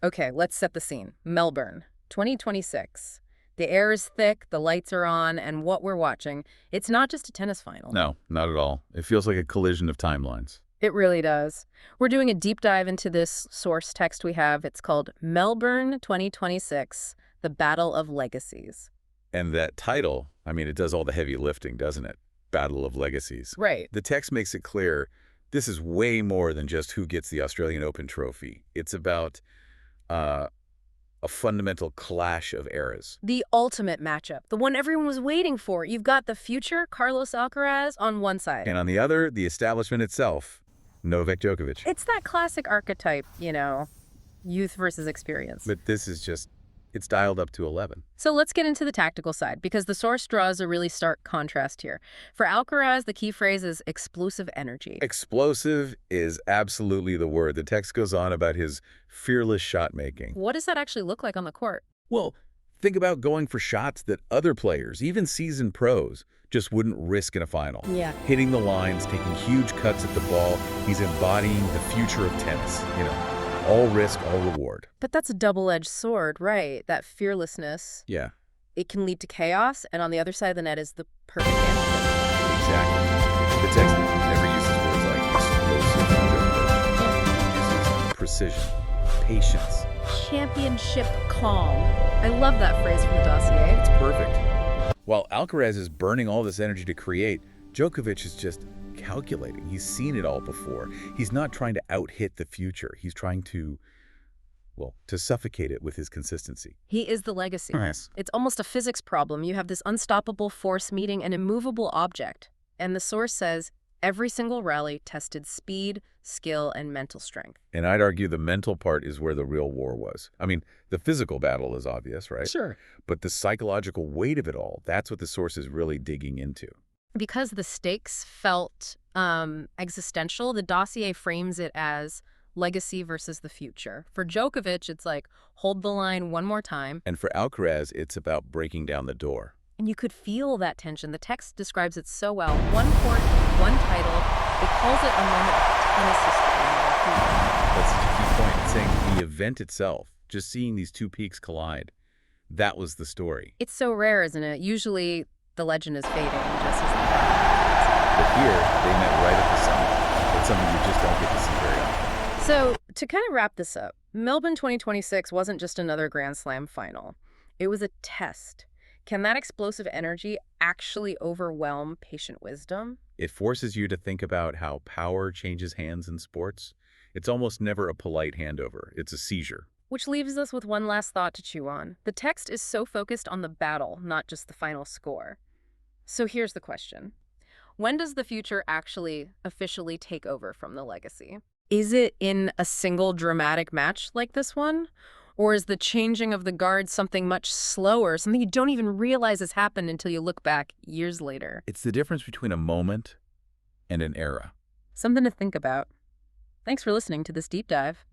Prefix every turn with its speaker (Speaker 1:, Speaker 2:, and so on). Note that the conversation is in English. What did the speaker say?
Speaker 1: Okay, let's set the scene. Melbourne, 2026. The air is thick, the lights are on, and what we're watching, it's not just a tennis final.
Speaker 2: No, not at all. It feels like a collision of timelines.
Speaker 1: It really does. We're doing a deep dive into this source text we have. It's called Melbourne 2026, The Battle of Legacies.
Speaker 2: And that title, I mean, it does all the heavy lifting, doesn't it? Battle of Legacies.
Speaker 1: Right.
Speaker 2: The text makes it clear this is way more than just who gets the Australian Open trophy. It's about a fundamental clash of eras.
Speaker 1: The ultimate matchup, the one everyone was waiting for. You've got the future Carlos Alcaraz on one side.
Speaker 2: And on the other, the establishment itself, Novak Djokovic.
Speaker 1: It's that classic archetype, youth versus experience.
Speaker 2: But this is just, it's dialed up to 11.
Speaker 1: So let's get into the tactical side, because the source draws a really stark contrast here. For Alcaraz, the key phrase is explosive energy.
Speaker 2: Explosive is absolutely the word. The text goes on about his fearless shot making.
Speaker 1: What does that actually look like on the court?
Speaker 2: Well, think about going for shots that other players, even seasoned pros, just wouldn't risk in a final.
Speaker 1: Yeah.
Speaker 2: Hitting the lines, taking huge cuts at the ball. He's embodying the future of tennis, all risk, all reward.
Speaker 1: But that's a double-edged sword, right? That fearlessness.
Speaker 2: Yeah.
Speaker 1: It can lead to chaos, and on the other side of the net is the perfect antidote.
Speaker 2: Exactly. The text never uses words like explosive, it uses precision, patience.
Speaker 1: Championship calm. I love that phrase from the dossier.
Speaker 2: It's perfect. While Alcaraz is burning all this energy to create, Djokovic is just calculating. He's seen it all before. He's not trying to out-hit the future. He's trying to suffocate it with his consistency.
Speaker 1: He is the legacy.
Speaker 2: Yes.
Speaker 1: It's almost a physics problem. You have this unstoppable force meeting an immovable object. And the source says every single rally tested speed, skill, and mental strength.
Speaker 2: And I'd argue the mental part is where the real war was. I mean, the physical battle is obvious, right?
Speaker 1: Sure.
Speaker 2: But the psychological weight of it all, that's what the source is really digging into.
Speaker 1: Because the stakes felt existential, the dossier frames it as legacy versus the future. For Djokovic, it's like, hold the line one more time.
Speaker 2: And for Alcaraz, it's about breaking down the door.
Speaker 1: And you could feel that tension. The text describes it so well. One court, one title. It calls it a moment of tennis history.
Speaker 2: That's such a key point. It's saying the event itself, just seeing these two peaks collide, that was the story.
Speaker 1: It's so rare, isn't it? Usually the legend is fading just as the
Speaker 2: But here, they met right at the summit. It's something you just don't get to see very often.
Speaker 1: So, to kind of wrap this up, Melbourne 2026 wasn't just another Grand Slam final. It was a test. Can that explosive energy actually overwhelm patient wisdom?
Speaker 2: It forces you to think about how power changes hands in sports. It's almost never a polite handover. It's a seizure.
Speaker 1: Which leaves us with one last thought to chew on. The text is so focused on the battle, not just the final score. So here's the question. When does the future actually officially take over from the legacy? Is it in a single dramatic match like this one? Or is the changing of the guard something much slower, something you don't even realize has happened until you look back years later?
Speaker 2: It's the difference between a moment and an era.
Speaker 1: Something to think about. Thanks for listening to this deep dive.